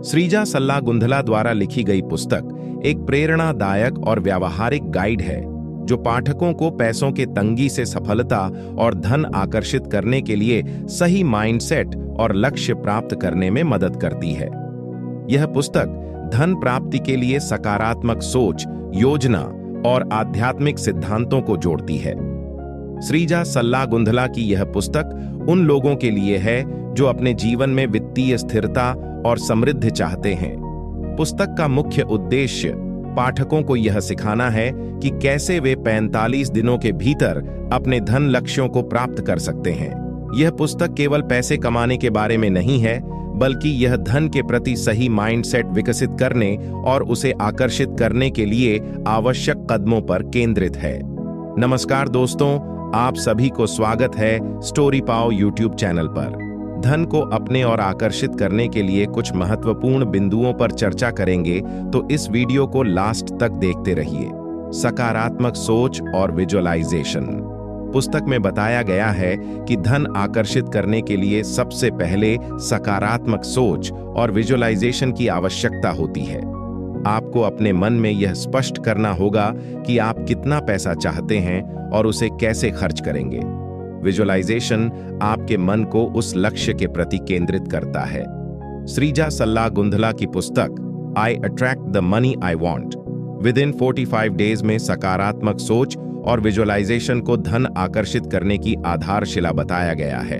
श्रीजा सल्लागुंधला द्वारा लिखी गई पुस्तक एक प्रेरणादायक और व्यावहारिक गाइड है जो पाठकों को पैसों के तंगी से सफलता और धन आकर्षित करने के लिए सही माइंडसेट और लक्ष्य प्राप्त करने में मदद करती है। यह पुस्तक धन प्राप्ति के लिए सकारात्मक सोच, योजना और आध्यात्मिक सिद्धांतों को जोड़ती है। श्रीजा सल्लागुंधला की यह पुस्तक उन लोगों के लिए है जो अपने जीवन में वित्तीय स्थिरता और समृद्धि चाहते हैं। पुस्तक का मुख्य उद्देश्य पाठकों को यह सिखाना है कि कैसे वे 45 दिनों के भीतर अपने धन लक्ष्यों को प्राप्त कर सकते हैं। यह पुस्तक केवल पैसे कमाने के बारे में नहीं है, बल्कि यह धन के प्रति सही माइंडसेट विकसित करने और उसे आकर्षित करने के लिए आवश्यक कदमों पर केंद्रित है। नमस्कार दोस्तों, आप सभी को स्वागत है स्टोरी पाव यूट्यूब चैनल पर। धन को अपने और आकर्षित करने के लिए कुछ महत्वपूर्ण बिंदुओं पर चर्चा करेंगे, तो इस वीडियो को लास्ट तक देखते रहिए। सकारात्मक सोच और विजुअलाइजेशन। पुस्तक में बताया गया है कि धन आकर्षित करने के लिए सबसे पहले सकारात्मक सोच और विजुअलाइजेशन की आवश्यकता होती है। आपको अपने मन में यह स्पष्ट करना होगा कि आप कितना पैसा चाहते हैं और उसे कैसे खर्च करेंगे। विजुअलाइजेशन आपके मन को उस लक्ष्य के प्रति केंद्रित करता है। श्रीजा सल्लागुंधला की पुस्तक I attract the money I want within 45 days में सकारात्मक सोच और विजुअलाइजेशन को धन आकर्षित करने की आधारशिला बताया गया है।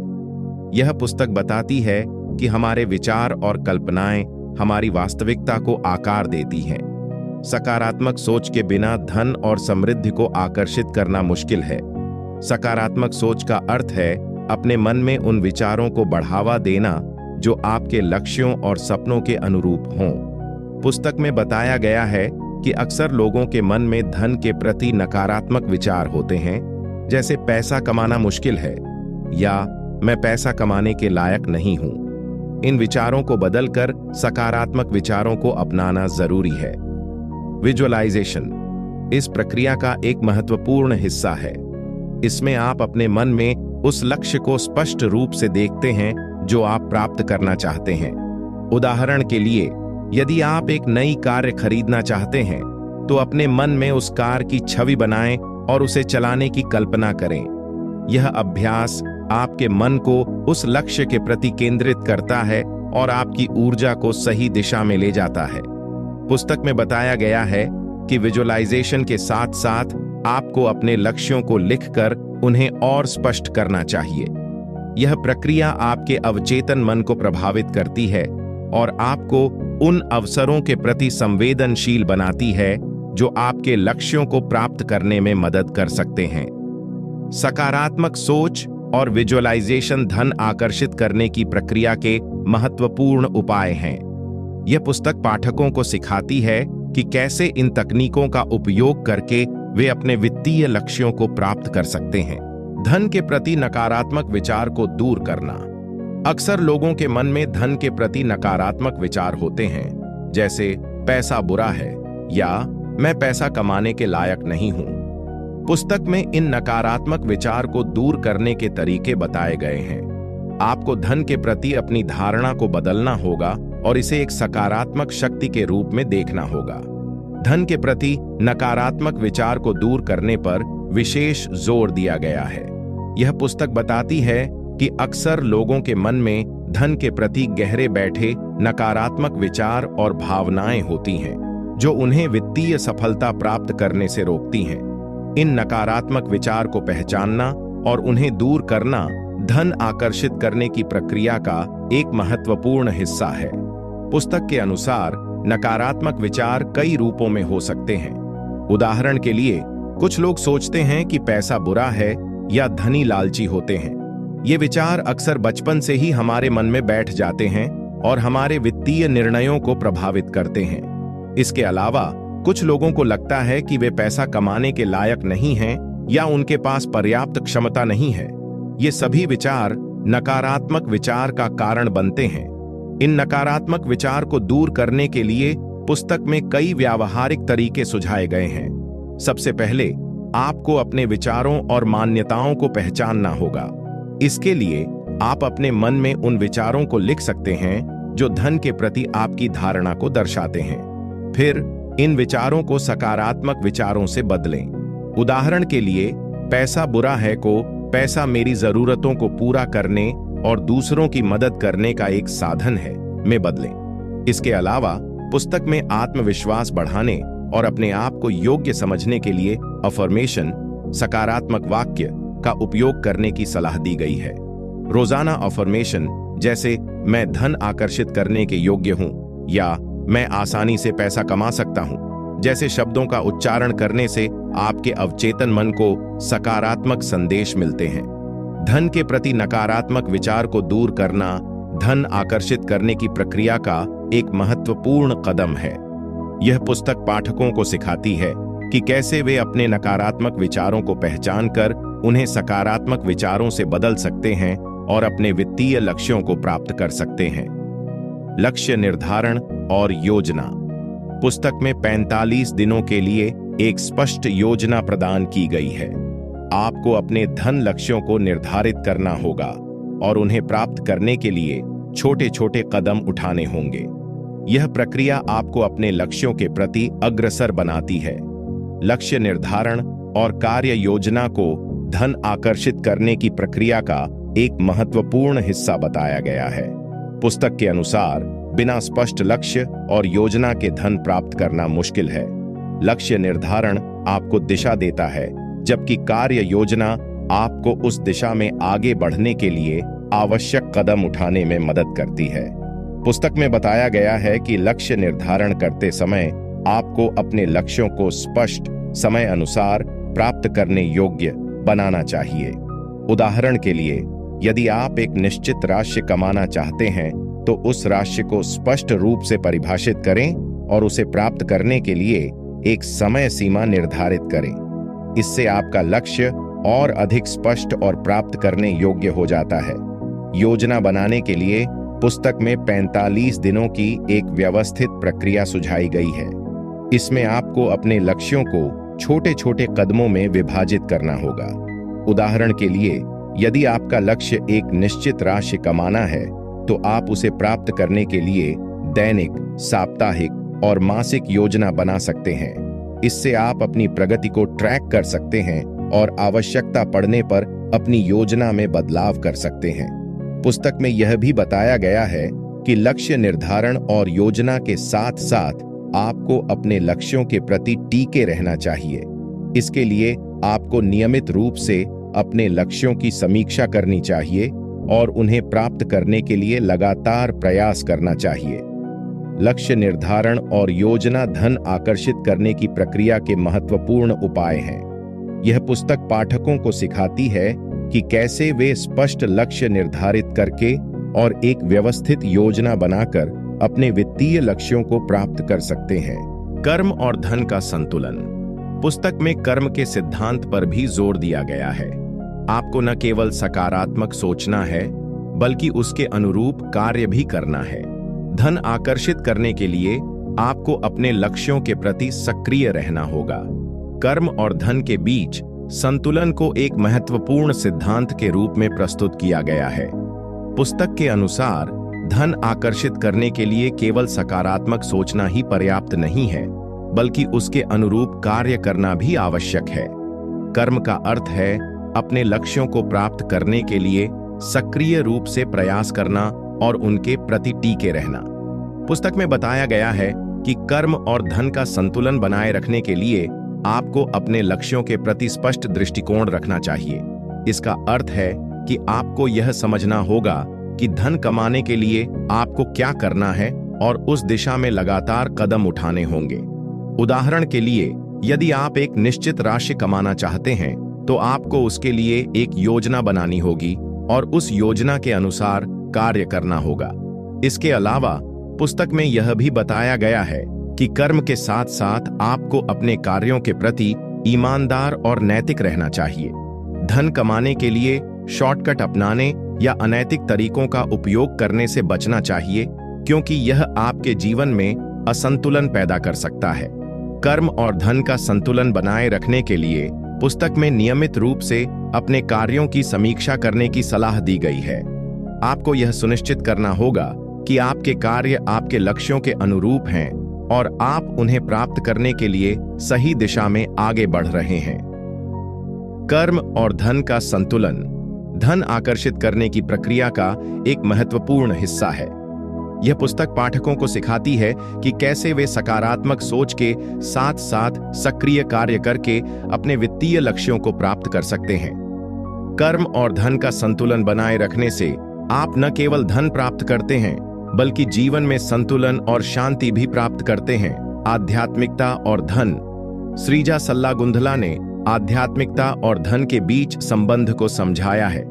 यह पुस्तक बताती है कि हमारे विचार और कल्पनाएं हमारी वास्तविकता को आकार देती हैं। सकारात्मक सोच के बिना धन और समृद्धि को आकर्षित करना मुश्किल है। सकारात्मक सोच का अर्थ है अपने मन में उन विचारों को बढ़ावा देना जो आपके लक्ष्यों और सपनों के अनुरूप हों। पुस्तक में बताया गया है कि अक्सर लोगों के मन में धन के प्रति नकारात्मक विचार होते हैं, जैसे पैसा कमाना मुश्किल है या मैं पैसा कमाने के लायक नहीं हूं। इन विचारों को बदलकर सकारात्मक विचारों को अपनाना जरूरी है। विजुअलाइजेशन इस प्रक्रिया का एक महत्वपूर्ण हिस्सा है। इसमें आप अपने मन में उस लक्ष्य को स्पष्ट रूप से देखते हैं जो आप प्राप्त करना चाहते हैं। उदाहरण के लिए, यदि आप एक नई कार खरीदना चाहते हैं, तो अपने मन में उस कार की छवि बनाएं और उसे चलाने की कल्पना करें। यह अभ्यास आपके मन को उस लक्ष्य के प्रति केंद्रित करता है और आपकी ऊर्जा को सही दिशा में ले जाता है। पुस्तक में बताया गया है कि विजुअलाइजेशन के साथ साथ आपको अपने लक्ष्यों को लिखकर उन्हें और स्पष्ट करना चाहिए। यह प्रक्रिया आपके अवचेतन मन को प्रभावित करती है और आपको उन अवसरों के प्रति संवेदनशील बनाती है जो आपके लक्ष्यों को प्राप्त करने में मदद कर सकते हैं। सकारात्मक सोच और विजुअलाइजेशन धन आकर्षित करने की प्रक्रिया के महत्वपूर्ण उपाय हैं। यह पुस्तक पाठकों को सिखाती है कि कैसे इन तकनीकों का उपयोग करके वे अपने वित्तीय लक्ष्यों को प्राप्त कर सकते हैं। धन के प्रति नकारात्मक विचार को दूर करना। अक्सर लोगों के मन में धन के प्रति नकारात्मक विचार होते हैं, जैसे पैसा बुरा है या मैं पैसा कमाने के लायक नहीं हूं। पुस्तक में इन नकारात्मक विचार को दूर करने के तरीके बताए गए हैं। आपको धन के प्रति अपनी धारणा को बदलना होगा और इसे एक सकारात्मक शक्ति के रूप में देखना होगा। धन के प्रति नकारात्मक विचार को दूर करने पर विशेष जोर दिया गया है। यह पुस्तक बताती है कि अक्सर लोगों के मन में धन के प्रति गहरे बैठे नकारात्मक विचार और भावनाएं होती हैं, जो उन्हें वित्तीय सफलता प्राप्त करने से रोकती हैं। इन नकारात्मक विचार को पहचानना और उन्हें दूर करना धन आकर्षित करने की प्रक्रिया का एक महत्वपूर्ण हिस्सा है। पुस्तक के अनुसार नकारात्मक विचार कई रूपों में हो सकते हैं। उदाहरण के लिए, कुछ लोग सोचते हैं कि पैसा बुरा है या धनी लालची होते हैं। ये विचार अक्सर बचपन से ही हमारे मन में बैठ जाते हैं और हमारे वित्तीय निर्णयों को प्रभावित करते हैं। इसके अलावा कुछ लोगों को लगता है कि वे पैसा कमाने के लायक नहीं हैं या उनके पास पर्याप्त क्षमता नहीं है। ये सभी विचार नकारात्मक विचार का कारण बनते हैं। इन नकारात्मक विचार को दूर करने के लिए पुस्तक में कई व्यावहारिक तरीके सुझाए गए हैं। सबसे पहले आपको अपने विचारों और मान्यताओं को पहचानना होगा। इसके लिए आप अपने मन में उन विचारों को लिख सकते हैं जो धन के प्रति आपकी धारणा को दर्शाते हैं। फिर इन विचारों को सकारात्मक विचारों से बदलें। उदाहरण के लिए, पैसा बुरा है को पैसा मेरी जरूरतों को पूरा करने और दूसरों की मदद करने का एक साधन है में बदलें। इसके अलावा पुस्तक में आत्मविश्वास बढ़ाने और अपने आप को योग्य समझने के लिए अफर्मेशन, सकारात्मक वाक्य का उपयोग करने की सलाह दी गई है। रोजाना अफर्मेशन जैसे मैं धन आकर्षित करने के योग्य हूं या मैं आसानी से पैसा कमा सकता हूं जैसे शब्दों का उच्चारण करने से आपके अवचेतन मन को सकारात्मक संदेश मिलते हैं। धन के प्रति नकारात्मक विचार को दूर करना धन आकर्षित करने की प्रक्रिया का एक महत्वपूर्ण कदम है। यह पुस्तक पाठकों को सिखाती है कि कैसे वे अपने नकारात्मक विचारों को पहचानकर उन्हें सकारात्मक विचारों से बदल सकते हैं और अपने वित्तीय लक्ष्यों को प्राप्त कर सकते हैं। लक्ष्य निर्धारण और योजना। पुस्तक में 45 दिनों के लिए एक स्पष्ट योजना प्रदान की गई है। आपको अपने धन लक्ष्यों को निर्धारित करना होगा और उन्हें प्राप्त करने के लिए छोटे छोटे कदम उठाने होंगे। यह प्रक्रिया आपको अपने लक्ष्यों के प्रति अग्रसर बनाती है। लक्ष्य निर्धारण और कार्य योजना को धन आकर्षित करने की प्रक्रिया का एक महत्वपूर्ण हिस्सा बताया गया है। पुस्तक के अनुसार बिना स्पष्ट लक्ष्य और योजना के धन प्राप्त करना मुश्किल है। लक्ष्य निर्धारण आपको दिशा देता है, जबकि कार्य योजना आपको उस दिशा में आगे बढ़ने के लिए आवश्यक कदम उठाने में मदद करती है। पुस्तक में बताया गया है कि लक्ष्य निर्धारण करते समय आपको अपने लक्ष्यों को स्पष्ट समय अनुसार प्राप्त करने योग्य बनाना चाहिए। उदाहरण के लिए, यदि आप एक निश्चित राशि कमाना चाहते हैं तो उस राशि को स्पष्ट रूप से परिभाषित करें और उसे प्राप्त करने के लिए एक समय सीमा निर्धारित करें। इससे आपका लक्ष्य और अधिक स्पष्ट और प्राप्त करने योग्य हो जाता है। योजना बनाने के लिए पुस्तक में 45 दिनों की एक व्यवस्थित प्रक्रिया सुझाई गई है। इसमें आपको अपने लक्ष्यों को छोटे छोटे कदमों में विभाजित करना होगा। उदाहरण के लिए, यदि आपका लक्ष्य एक निश्चित राशि कमाना है तो आप उसे प्राप्त करने के लिए दैनिक, साप्ताहिक और मासिक योजना बना सकते हैं। इससे आप अपनी प्रगति को ट्रैक कर सकते हैं और आवश्यकता पड़ने पर अपनी योजना में बदलाव कर सकते हैं। पुस्तक में यह भी बताया गया है कि लक्ष्य निर्धारण और योजना के साथ साथ आपको अपने लक्ष्यों के प्रति टिके रहना चाहिए। इसके लिए आपको नियमित रूप से अपने लक्ष्यों की समीक्षा करनी चाहिए और उन्हें प्राप्त करने के लिए लगातार प्रयास करना चाहिए। लक्ष्य निर्धारण और योजना धन आकर्षित करने की प्रक्रिया के महत्वपूर्ण उपाय हैं। यह पुस्तक पाठकों को सिखाती है कि कैसे वे स्पष्ट लक्ष्य निर्धारित करके और एक व्यवस्थित योजना बनाकर अपने वित्तीय लक्ष्यों को प्राप्त कर सकते हैं। कर्म और धन का संतुलन। पुस्तक में कर्म के सिद्धांत पर भी जोर दिया गया है। आपको न केवल सकारात्मक सोचना है, बल्कि उसके अनुरूप कार्य भी करना है। धन आकर्षित करने के लिए आपको अपने लक्ष्यों के प्रति सक्रिय रहना होगा। कर्म और धन के बीच संतुलन को एक महत्वपूर्ण सिद्धांत के रूप में प्रस्तुत किया गया है। पुस्तक के अनुसार धन आकर्षित करने के लिए केवल सकारात्मक सोचना ही पर्याप्त नहीं है, बल्कि उसके अनुरूप कार्य करना भी आवश्यक है। कर्म का अर्थ है अपने लक्ष्यों को प्राप्त करने के लिए सक्रिय रूप से प्रयास करना और उनके प्रति टिके रहना। पुस्तक में बताया गया है कि कर्म और धन का संतुलन बनाए रखने के लिए आपको अपने लक्ष्यों के प्रति स्पष्ट दृष्टिकोण रखना चाहिए। इसका अर्थ है कि आपको यह समझना होगा कि धन कमाने के लिए आपको क्या करना है और उस दिशा में लगातार कदम उठाने होंगे। उदाहरण के लिए, यदि आप एक निश्चित राशि कमाना चाहते हैं तो आपको उसके लिए एक योजना बनानी होगी और उस योजना के अनुसार कार्य करना होगा। इसके अलावा पुस्तक में यह भी बताया गया है कि कर्म के साथ साथ आपको अपने कार्यों के प्रति ईमानदार और नैतिक रहना चाहिए। धन कमाने के लिए शॉर्टकट अपनाने या अनैतिक तरीकों का उपयोग करने से बचना चाहिए, क्योंकि यह आपके जीवन में असंतुलन पैदा कर सकता है। कर्म और धन का संतुलन बनाए रखने के लिए पुस्तक में नियमित रूप से अपने कार्यों की समीक्षा करने की सलाह दी गई है। आपको यह सुनिश्चित करना होगा कि आपके कार्य आपके लक्ष्यों के अनुरूप हैं और आप उन्हें प्राप्त करने के लिए सही दिशा में आगे बढ़ रहे हैं। कर्म और धन का संतुलन धन आकर्षित करने की प्रक्रिया का एक महत्वपूर्ण हिस्सा है। यह पुस्तक पाठकों को सिखाती है कि कैसे वे सकारात्मक सोच के साथ साथ सक्रिय कार्य करके अपने वित्तीय लक्ष्यों को प्राप्त कर सकते हैं। कर्म और धन का संतुलन बनाए रखने से आप न केवल धन प्राप्त करते हैं बल्कि जीवन में संतुलन और शांति भी प्राप्त करते हैं। आध्यात्मिकता और धन। श्रीजा सल्लागुंधला ने आध्यात्मिकता और धन के बीच संबंध को समझाया है।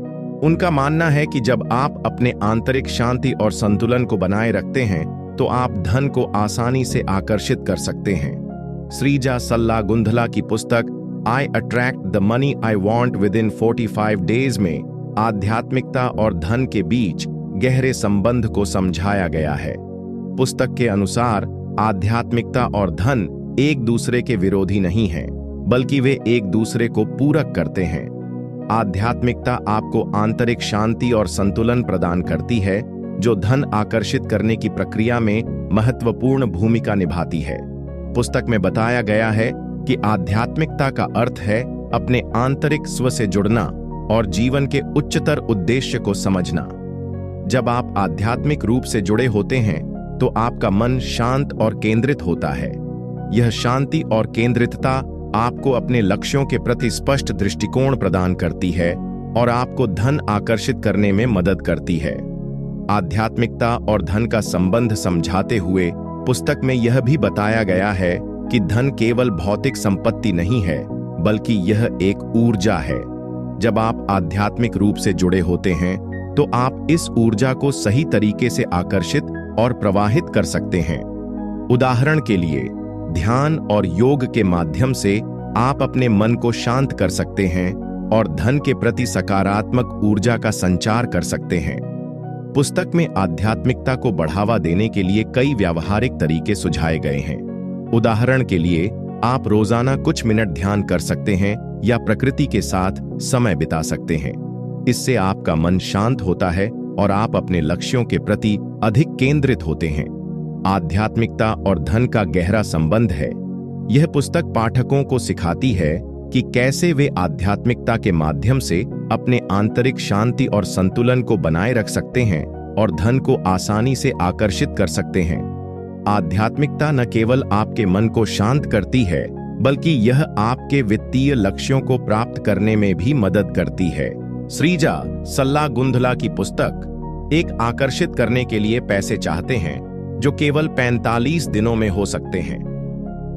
उनका मानना है कि जब आप अपने आंतरिक शांति और संतुलन को बनाए रखते हैं तो आप धन को आसानी से आकर्षित कर सकते हैं। श्रीजा सल्लागुंधला की पुस्तक I attract the money I want within 45 days में आध्यात्मिकता और धन के बीच गहरे संबंध को समझाया गया है। पुस्तक के अनुसार आध्यात्मिकता और धन एक दूसरे के विरोधी नहीं हैं, बल्कि वे एक दूसरे को पूरक करते हैं। आध्यात्मिकता आपको आंतरिक शांति और संतुलन प्रदान करती है, जो धन आकर्षित करने की प्रक्रिया में महत्वपूर्ण भूमिका निभाती है। पुस्तक में बताया गया है कि आध्यात्मिकता का अर्थ है अपने आंतरिक स्व से जुड़ना और जीवन के उच्चतर उद्देश्य को समझना। जब आप आध्यात्मिक रूप से जुड़े होते हैं तो आपका मन शांत और केंद्रित होता है। यह शांति और केंद्रितता आपको अपने लक्ष्यों के प्रति स्पष्ट दृष्टिकोण प्रदान करती है और आपको धन आकर्षित करने में मदद करती है। आध्यात्मिकता और धन का संबंध समझाते हुए पुस्तक में यह भी बताया गया है कि धन केवल भौतिक संपत्ति नहीं है, बल्कि यह एक ऊर्जा है। जब आप आध्यात्मिक रूप से जुड़े होते हैं तो आप इस ऊर्जा को सही तरीके से आकर्षित और प्रवाहित कर सकते हैं। उदाहरण के लिए, ध्यान और योग के माध्यम से आप अपने मन को शांत कर सकते हैं और धन के प्रति सकारात्मक ऊर्जा का संचार कर सकते हैं। पुस्तक में आध्यात्मिकता को बढ़ावा देने के लिए कई व्यावहारिक तरीके सुझाए गए हैं। उदाहरण के लिए, आप रोजाना कुछ मिनट ध्यान कर सकते हैं या प्रकृति के साथ समय बिता सकते हैं। इससे आपका मन शांत होता है और आप अपने लक्ष्यों के प्रति अधिक केंद्रित होते हैं। आध्यात्मिकता और धन का गहरा संबंध है। यह पुस्तक पाठकों को सिखाती है कि कैसे वे आध्यात्मिकता के माध्यम से अपने आंतरिक शांति और संतुलन को बनाए रख सकते हैं और धन को आसानी से आकर्षित कर सकते हैं। आध्यात्मिकता न केवल आपके मन को शांत करती है, बल्कि यह आपके वित्तीय लक्ष्यों को प्राप्त करने में भी मदद करती है। श्रीजा सल्लागुंधला की पुस्तक एक आकर्षित करने के लिए पैसे चाहते हैं, जो केवल 45 दिनों में हो सकते हैं।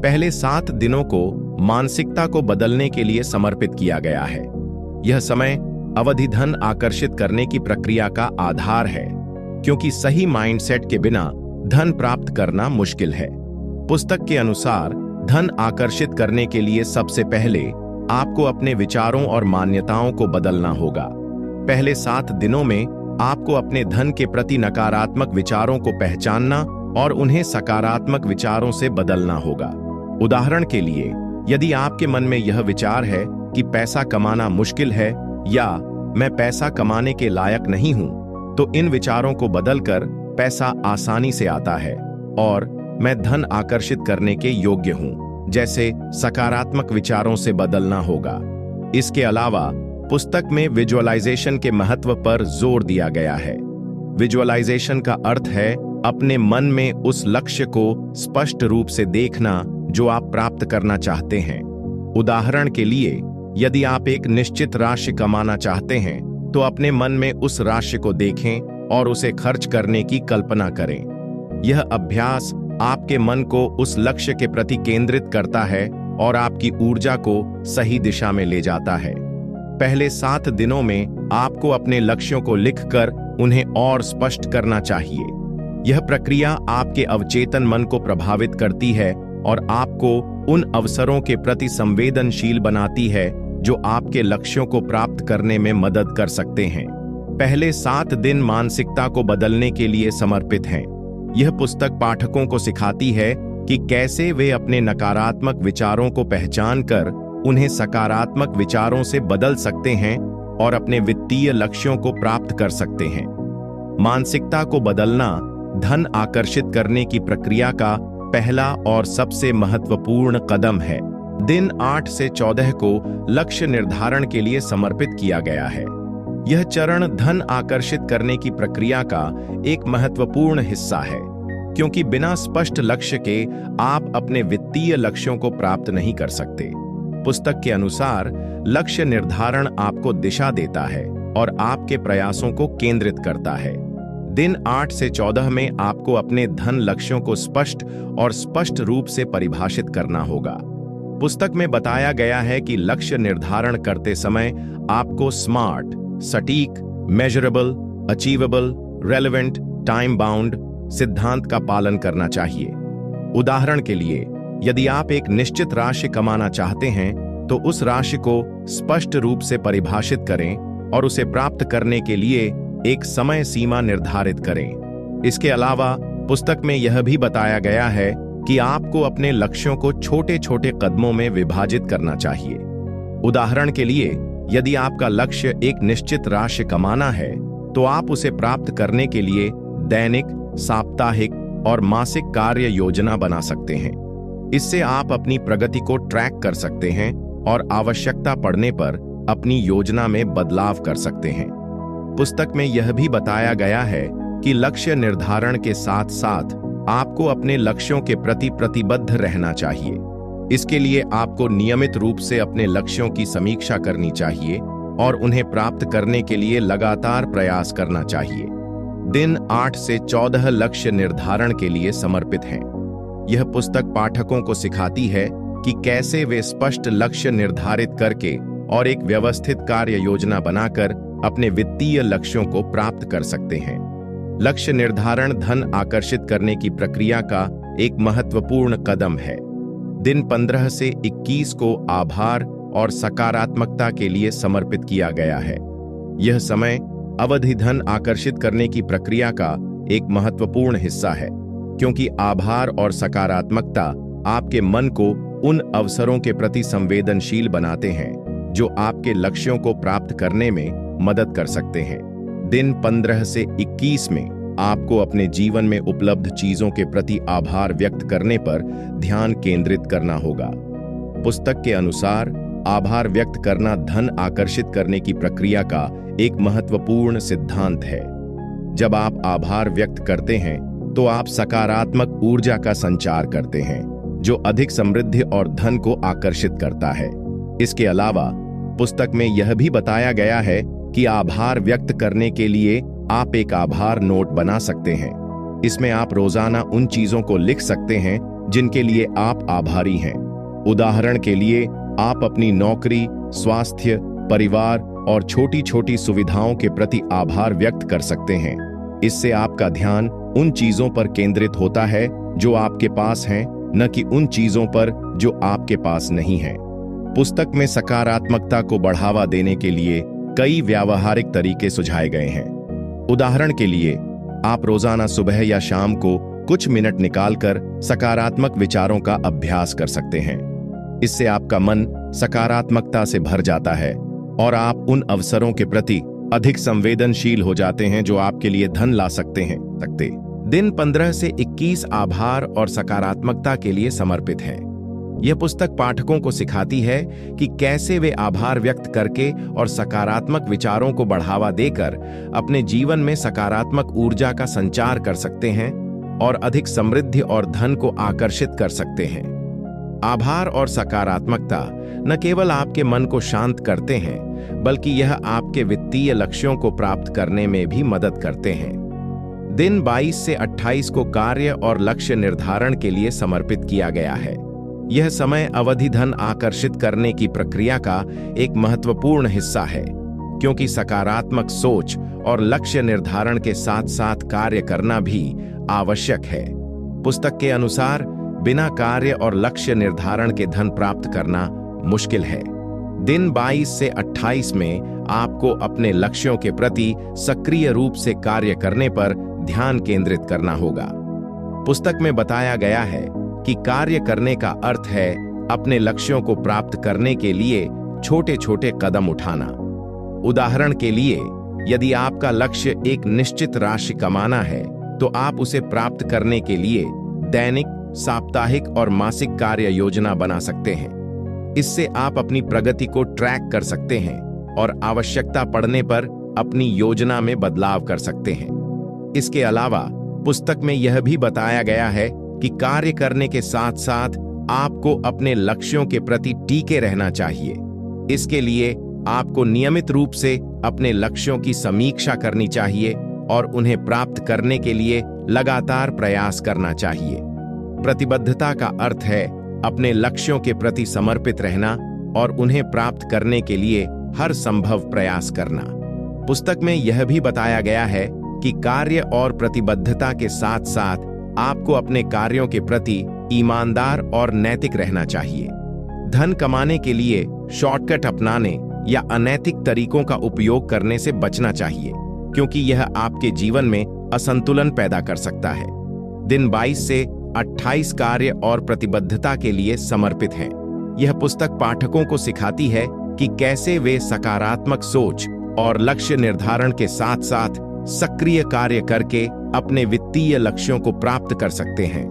पहले 7 दिनों को मानसिकता को बदलने के लिए समर्पित किया गया है। यह समय अवधि धन आकर्षित करने की प्रक्रिया का आधार है, क्योंकि सही माइंडसेट के बिना धन प्राप्त करना मुश्किल है। पुस्तक के अनुसार धन आकर्षित करने के लिए सबसे पहले आपको अपने विचारों और मान्यताओं को बदलना होगा। पहले 7 दिनों में आपको अपने धन के प्रति नकारात्मक विचारों को पहचानना और उन्हें सकारात्मक विचारों से बदलना होगा। उदाहरण के लिए, यदि आपके मन में यह विचार है कि पैसा कमाना मुश्किल है या मैं पैसा कमाने के लायक नहीं हूं, तो इन विचारों को बदलकर पैसा आसानी से आता है और मैं धन आकर्षित करने के योग्य हूं जैसे सकारात्मक विचारों से बदलना होगा। इसके अलावा पुस्तक में विजुअलाइजेशन के महत्व पर जोर दिया गया है। विजुअलाइजेशन का अर्थ है अपने मन में उस लक्ष्य को स्पष्ट रूप से देखना जो आप प्राप्त करना चाहते हैं। उदाहरण के लिए, यदि आप एक निश्चित राशि कमाना चाहते हैं तो अपने मन में उस राशि को देखें और उसे खर्च करने की कल्पना करें। यह अभ्यास आपके मन को उस लक्ष्य के प्रति केंद्रित करता है और आपकी ऊर्जा को सही दिशा में ले जाता है। पहले 7 दिनों में आपको अपने लक्ष्यों को लिखकर उन्हें और स्पष्ट करना चाहिए। यह प्रक्रिया आपके अवचेतन मन को प्रभावित करती है और आपको उन अवसरों के प्रति संवेदनशील बनाती है जो आपके लक्ष्यों को प्राप्त करने में मदद कर सकते हैं। पहले 7 दिन मानसिकता को बदलने के लिए समर्पित हैं। यह पुस्तक पाठकों को सिखाती है कि कैसे वे अपने नकारात्मक विचारों को पहचानकर उन्हें सकारात्मक विचारों से बदल सकते हैं और अपने वित्तीय लक्ष्यों को प्राप्त कर सकते हैं। मानसिकता को बदलना धन आकर्षित करने की प्रक्रिया का पहला और सबसे महत्वपूर्ण कदम है। दिन 8 से 14 को लक्ष्य निर्धारण के लिए समर्पित किया गया है। यह चरण धन आकर्षित करने की प्रक्रिया का एक महत्वपूर्ण हिस्सा है, क्योंकि बिना स्पष्ट लक्ष्य के आप अपने वित्तीय लक्ष्यों को प्राप्त नहीं कर सकते। पुस्तक के अनुसार लक्ष्य निर्धारण आपको दिशा देता है और आपके प्रयासों को केंद्रित करता है। दिन 8 से 14 में आपको अपने धन लक्ष्यों को स्पष्ट रूप से परिभाषित करना होगा। पुस्तक में बताया गया है कि लक्ष्य निर्धारण करते समय आपको स्मार्ट, सटीक, measurable, achievable, relevant, time bound सिद्धांत का पालन करना चाहिए। उदाहरण के लिए, यदि आप एक निश्चित राशि कमाना चाहते हैं तो उस राशि को स्पष्ट रूप से परिभाषित करें और उसे प्राप्त करने के लिए एक समय सीमा निर्धारित करें। इसके अलावा पुस्तक में यह भी बताया गया है कि आपको अपने लक्ष्यों को छोटे छोटे कदमों में विभाजित करना चाहिए। उदाहरण के लिए, यदि आपका लक्ष्य एक निश्चित राशि कमाना है तो आप उसे प्राप्त करने के लिए दैनिक, साप्ताहिक और मासिक कार्य योजना बना सकते हैं। इससे आप अपनी प्रगति को ट्रैक कर सकते हैं और आवश्यकता पड़ने पर अपनी योजना में बदलाव कर सकते हैं। पुस्तक में यह भी बताया गया है कि लक्ष्य निर्धारण के साथ साथ आपको अपने लक्ष्यों के प्रति प्रतिबद्ध रहना चाहिए। इसके लिए आपको नियमित रूप से अपने लक्ष्यों की समीक्षा करनी चाहिए और उन्हें प्राप्त करने के लिए लगातार प्रयास करना चाहिए। दिन 8 से 14 लक्ष्य निर्धारण के लिए समर्पित हैं। यह पुस्तक पाठकों को सिखाती है कि कैसे वे स्पष्ट लक्ष्य निर्धारित करके और एक व्यवस्थित कार्य योजना बनाकर अपने वित्तीय लक्ष्यों को प्राप्त कर सकते हैं। लक्ष्य निर्धारण धन आकर्षित करने की प्रक्रिया का एक महत्वपूर्ण कदम है। दिन 15 से 21 को आभार और सकारात्मकता के लिए समर्पित किया गया है। यह समय अवधि धन आकर्षित करने की प्रक्रिया का एक महत्वपूर्ण हिस्सा है, क्योंकि आभार और सकारात्मकता आपके मन को उन अवसरों के प्रति संवेदनशील बनाते हैं जो आपके लक्ष्यों को प्राप्त करने में मदद कर सकते हैं। दिन 15 से 21 में आपको अपने जीवन में उपलब्ध चीजों के प्रति आभार व्यक्त करने पर ध्यान केंद्रित करना होगा। पुस्तक के अनुसार आभार व्यक्त करना धन आकर्षित करने की प्रक्रिया का एक महत्वपूर्ण सिद्धांत है। जब आप आभार व्यक्त करते हैं तो आप सकारात्मक ऊर्जा का संचार करते हैं, जो अधिक समृद्धि और धन को आकर्षित करता है। इसके अलावा पुस्तक में यह भी बताया गया है कि आभार व्यक्त करने के लिए आप एक आभार नोट बना सकते हैं। इसमें आप रोजाना उन चीजों को लिख सकते हैं जिनके लिए आप आभारी हैं। उदाहरण के लिए, आप अपनी नौकरी, स्वास्थ्य, परिवार और छोटी छोटी सुविधाओं के प्रति आभार व्यक्त कर सकते हैं। इससे आपका ध्यान उन चीजों पर केंद्रित होता है जो आपके पास हैं, न कि उन चीजों पर जो आपके पास नहीं हैं। पुस्तक में सकारात्मकता को बढ़ावा देने के लिए कई व्यावहारिक तरीके सुझाए गए हैं। उदाहरण के लिए, आप रोजाना सुबह या शाम को कुछ मिनट निकालकर सकारात्मक विचारों का अभ्यास कर सकते हैं। इससे आपका मन सकारात्मकता से भर जाता है और आप उन अवसरों के प्रति अधिक संवेदनशील हो जाते हैं जो आपके लिए धन ला सकते हैं। दिन 15 से 21 आभार और सकारात्मकता के लिए समर्पित है। यह पुस्तक पाठकों को सिखाती है कि कैसे वे आभार व्यक्त करके और सकारात्मक विचारों को बढ़ावा देकर अपने जीवन में सकारात्मक ऊर्जा का संचार कर सकते हैं और अधिक समृद्धि और धन को आकर्षित कर सकते हैं। आभार और सकारात्मकता न केवल आपके मन को शांत करते हैं, बल्कि यह आपके वित्तीय लक्ष्यों को प्राप्त करने में भी मदद करते हैं। दिन 22 से 28 को कार्य और लक्ष्य निर्धारण के लिए समर्पित किया गया है। यह समय अवधि धन आकर्षित करने की प्रक्रिया का एक महत्वपूर्ण हिस्सा है, क्योंकि सकारात्मक सोच और लक्ष्य निर्धारण के साथ साथ कार्य करना भी आवश्यक है। पुस्तक के अनुसार बिना कार्य और लक्ष्य निर्धारण के धन प्राप्त करना मुश्किल है। दिन 22 से 28 में आपको अपने लक्ष्यों के प्रति सक्रिय रूप से कार्य करने पर ध्यान केंद्रित करना होगा। पुस्तक में बताया गया है कि कार्य करने का अर्थ है अपने लक्ष्यों को प्राप्त करने के लिए छोटे छोटे कदम उठाना। उदाहरण के लिए, यदि आपका लक्ष्य एक निश्चित राशि कमाना है, तो आप उसे प्राप्त करने के लिए दैनिक, साप्ताहिक और मासिक कार्य योजना बना सकते हैं। इससे आप अपनी प्रगति को ट्रैक कर सकते हैं और आवश्यकता पड़ने पर अपनी योजना में बदलाव कर सकते हैं। इसके अलावा पुस्तक में यह भी बताया गया है कि कार्य करने के साथ साथ आपको अपने लक्ष्यों के प्रति टिके रहना चाहिए। इसके लिए आपको नियमित रूप से अपने लक्ष्यों की समीक्षा करनी चाहिए और उन्हें प्राप्त करने के लिए लगातार प्रयास करना चाहिए। प्रतिबद्धता का अर्थ है अपने लक्ष्यों के प्रति समर्पित रहना और उन्हें प्राप्त करने के लिए हर संभव प्रयास करना। पुस्तक में यह भी बताया गया है कि कार्य और प्रतिबद्धता के साथ साथ आपको अपने कार्यों के प्रति ईमानदार और नैतिक रहना चाहिए। धन कमाने के लिए शॉर्टकट अपनाने या अनैतिक तरीकों का उपयोग करने से बचना चाहिए, क्योंकि यह आपके जीवन में असंतुलन पैदा कर सकता है। दिन 22 से 28 कार्य और प्रतिबद्धता के लिए समर्पित हैं। यह पुस्तक पाठकों को सिखाती है कि कैसे वे सकारात्मक सोच और लक्ष्य निर्धारण के साथ साथ सक्रिय कार्य करके अपने वित्तीय लक्ष्यों को प्राप्त कर सकते हैं।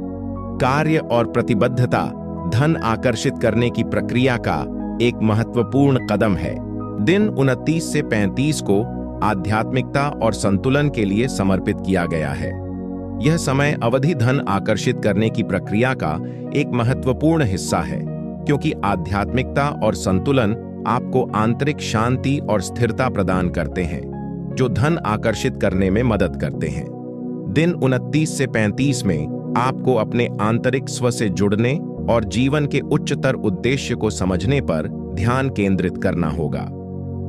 कार्य और प्रतिबद्धता धन आकर्षित करने की प्रक्रिया का एक महत्वपूर्ण कदम है। दिन 29 से 35 को आध्यात्मिकता और संतुलन के लिए समर्पित किया गया है। यह समय अवधि धन आकर्षित करने की प्रक्रिया का एक महत्वपूर्ण हिस्सा है, क्योंकि आध्यात्मिकता और संतुलन आपको आंतरिक शांति और स्थिरता प्रदान करते हैं, जो धन आकर्षित करने में मदद करते हैं। दिन 29 से 35 में आपको अपने आंतरिक स्व से जुड़ने और जीवन के उच्चतर उद्देश्य को समझने पर ध्यान केंद्रित करना होगा।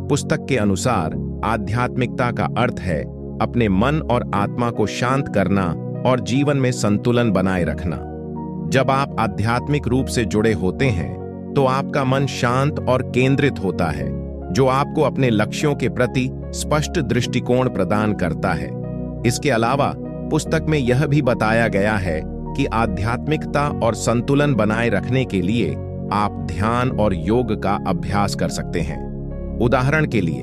पुस्तक के अनुसार आध्यात्मिकता का अर्थ है अपने मन और आत्मा को शांत करना और जीवन में संतुलन बनाए रखना। जब आप आध्यात्मिक रूप से जुड़े होते हैं तो आपका मन शांत और केंद्रित होता है, जो आपको अपने लक्ष्यों के प्रति स्पष्ट दृष्टिकोण प्रदान करता है। इसके अलावा पुस्तक में यह भी बताया गया है कि आध्यात्मिकता और संतुलन बनाए रखने के लिए आप ध्यान और योग का अभ्यास कर सकते हैं। उदाहरण के लिए,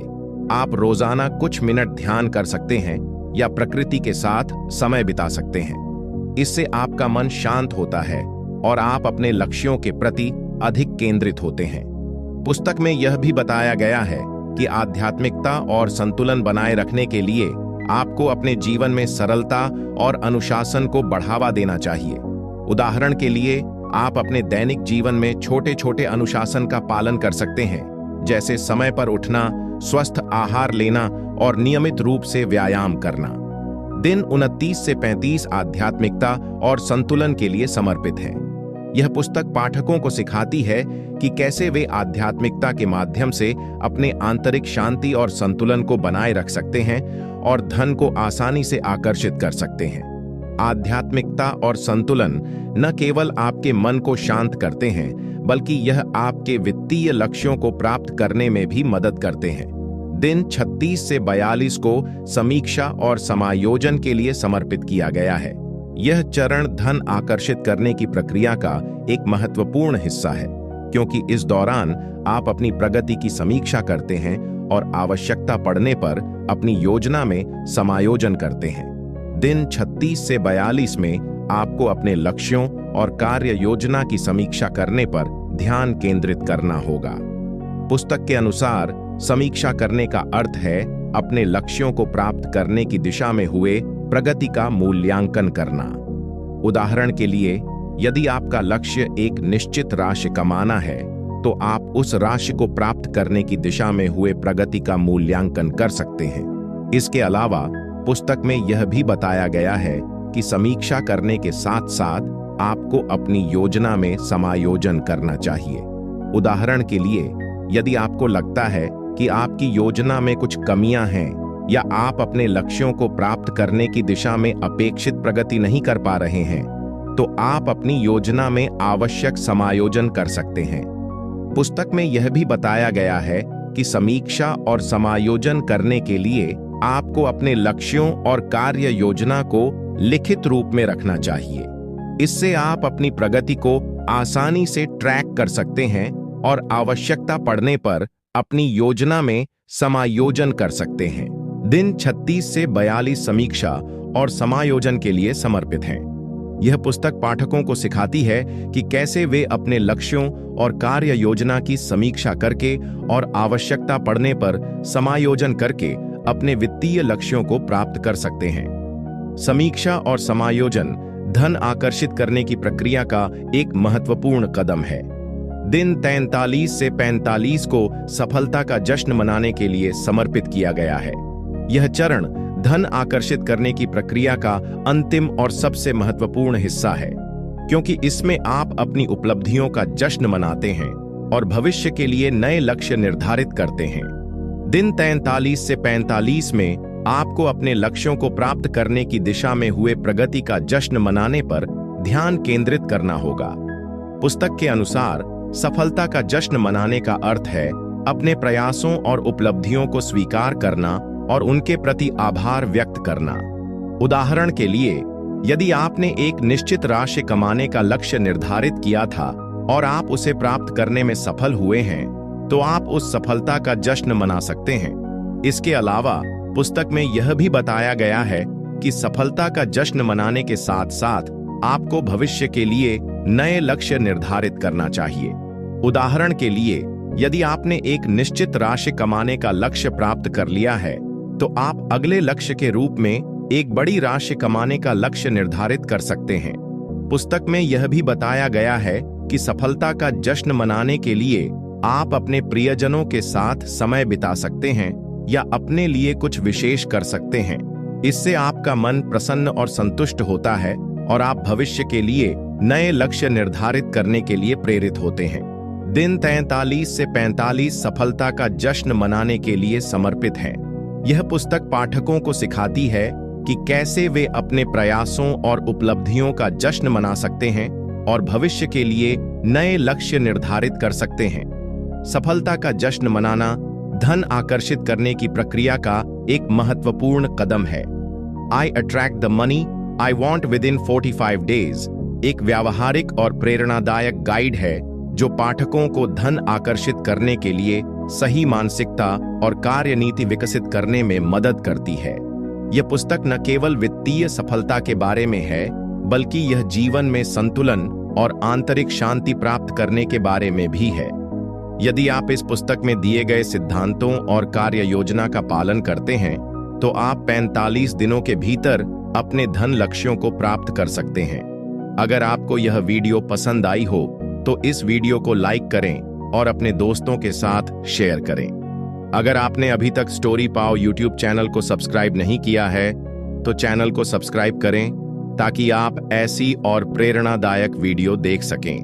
आप रोजाना कुछ मिनट ध्यान कर सकते हैं या प्रकृति के साथ समय बिता सकते हैं। इससे आपका मन शांत होता है और आप अपने लक्ष्यों के प्रति अधिक केंद्रित होते हैं। पुस्तक में यह भी बताया गया है कि आध्यात्मिकता और संतुलन बनाए रखने के लिए आपको अपने जीवन में सरलता और अनुशासन को बढ़ावा देना चाहिए। उदाहरण के लिए, आप अपने दैनिक जीवन में छोटे छोटे अनुशासन का पालन कर सकते हैं, जैसे समय पर उठना, स्वस्थ आहार लेना और नियमित रूप से व्यायाम करना। दिन 29 से 35 आध्यात्मिकता और संतुलन के लिए समर्पित है। यह पुस्तक पाठकों को सिखाती है कि कैसे वे आध्यात्मिकता के माध्यम से अपने आंतरिक शांति और संतुलन को बनाए रख सकते हैं और धन को आसानी से आकर्षित कर सकते हैं। आध्यात्मिकता और संतुलन न केवल आपके मन को शांत करते हैं, बल्कि यह आपके वित्तीय लक्ष्यों को प्राप्त करने में भी मदद करते हैं। दिन 36 से 42 को समीक्षा और समायोजन के लिए समर्पित किया गया है। यह चरण धन आकर्षित करने की प्रक्रिया का एक महत्वपूर्ण हिस्सा है, क्योंकि इस दौरान आप अपनी प्रगति की समीक्षा करते हैं और आवश्यकता पड़ने पर अपनी योजना में समायोजन करते हैं। दिन 36 से 42 में आपको अपने लक्ष्यों और कार्य योजना की समीक्षा करने पर ध्यान केंद्रित करना होगा। पुस्तक के अनुसार समीक्षा करने का अर्थ है अपने लक्ष्यों को प्राप्त करने की दिशा में हुए प्रगति का मूल्यांकन करना। उदाहरण के लिए, यदि आपका लक्ष्य एक निश्चित राशि कमाना है, तो आप उस राशि को प्राप्त करने की दिशा में हुए प्रगति का मूल्यांकन कर सकते हैं। इसके अलावा पुस्तक में यह भी बताया गया है कि समीक्षा करने के साथ साथ आपको अपनी योजना में समायोजन करना चाहिए। उदाहरण के लिए, यदि आपको लगता है कि आपकी योजना में कुछ कमियां हैं या आप अपने लक्ष्यों को प्राप्त करने की दिशा में अपेक्षित प्रगति नहीं कर पा रहे हैं, तो आप अपनी योजना में आवश्यक समायोजन कर सकते हैं। पुस्तक में यह भी बताया गया है कि समीक्षा और समायोजन करने के लिए आपको अपने लक्ष्यों और कार्य योजना को लिखित रूप में रखना चाहिए। इससे आप अपनी प्रगति को आसानी से ट्रैक कर सकते हैं और आवश्यकता पड़ने पर अपनी योजना में समायोजन कर सकते हैं। दिन 36 से 42 समीक्षा और समायोजन के लिए समर्पित हैं। यह पुस्तक पाठकों को सिखाती है कि कैसे वे अपने लक्ष्यों और कार्य योजना की समीक्षा करके और आवश्यकता पड़ने पर समायोजन करके अपने वित्तीय लक्ष्यों को प्राप्त कर सकते हैं। समीक्षा और समायोजन धन आकर्षित करने की प्रक्रिया का एक महत्वपूर्ण कदम है। दिन 43 से 45 को सफलता का जश्न मनाने के लिए समर्पित किया गया है। यह चरण धन आकर्षित करने की प्रक्रिया का अंतिम और सबसे महत्वपूर्ण हिस्सा है, क्योंकि इसमें आप अपनी उपलब्धियों का जश्न मनाते हैं और भविष्य के लिए नए लक्ष्य निर्धारित करते हैं। दिन 43 से 45 में आपको अपने लक्ष्यों को प्राप्त करने की दिशा में हुए प्रगति का जश्न मनाने पर ध्यान केंद्रित करना होगा। पुस्तक के अनुसार सफलता का जश्न मनाने का अर्थ है अपने प्रयासों और उपलब्धियों को स्वीकार करना और उनके प्रति आभार व्यक्त करना। उदाहरण के लिए, यदि आपने एक निश्चित राशि कमाने का लक्ष्य निर्धारित किया था और आप उसे प्राप्त करने में सफल हुए हैं, तो आप उस सफलता का जश्न मना सकते हैं। इसके अलावा पुस्तक में यह भी बताया गया है कि सफलता का जश्न मनाने के साथ साथ आपको भविष्य के लिए नए लक्ष्य निर्धारित करना चाहिए। उदाहरण के लिए, यदि आपने एक निश्चित राशि कमाने का लक्ष्य प्राप्त कर लिया है, तो आप अगले लक्ष्य के रूप में एक बड़ी राशि कमाने का लक्ष्य निर्धारित कर सकते हैं। पुस्तक में यह भी बताया गया है कि सफलता का जश्न मनाने के लिए आप अपने प्रियजनों के साथ समय बिता सकते हैं या अपने लिए कुछ विशेष कर सकते हैं। इससे आपका मन प्रसन्न और संतुष्ट होता है और आप भविष्य के लिए नए लक्ष्य निर्धारित करने के लिए प्रेरित होते हैं। दिन 43 से 45 सफलता का जश्न मनाने के लिए समर्पित हैं। यह पुस्तक पाठकों को सिखाती है कि कैसे वे अपने प्रयासों और उपलब्धियों का जश्न मना सकते हैं और भविष्य के लिए नए लक्ष्य निर्धारित कर सकते हैं। सफलता का जश्न मनाना धन आकर्षित करने की प्रक्रिया का एक महत्वपूर्ण कदम है। I attract the money I want within 45 days एक व्यावहारिक और प्रेरणादायक गाइड है जो पाठकों को धन आकर्षित करने के लिए सही मानसिकता और कार्यनीति विकसित करने में मदद करती है। यह पुस्तक न केवल वित्तीय सफलता के बारे में है, बल्कि यह जीवन में संतुलन और आंतरिक शांति प्राप्त करने के बारे में भी है। यदि आप इस पुस्तक में दिए गए सिद्धांतों और कार्य योजना का पालन करते हैं, तो आप 45 दिनों के भीतर अपने धन लक्ष्यों को प्राप्त कर सकते हैं। अगर आपको यह वीडियो पसंद आई हो, तो इस वीडियो को लाइक करें और अपने दोस्तों के साथ शेयर करें। अगर आपने अभी तक स्टोरी पाव यूट्यूब चैनल को सब्सक्राइब नहीं किया है, तो चैनल को सब्सक्राइब करें ताकि आप ऐसी और प्रेरणादायक वीडियो देख सकें।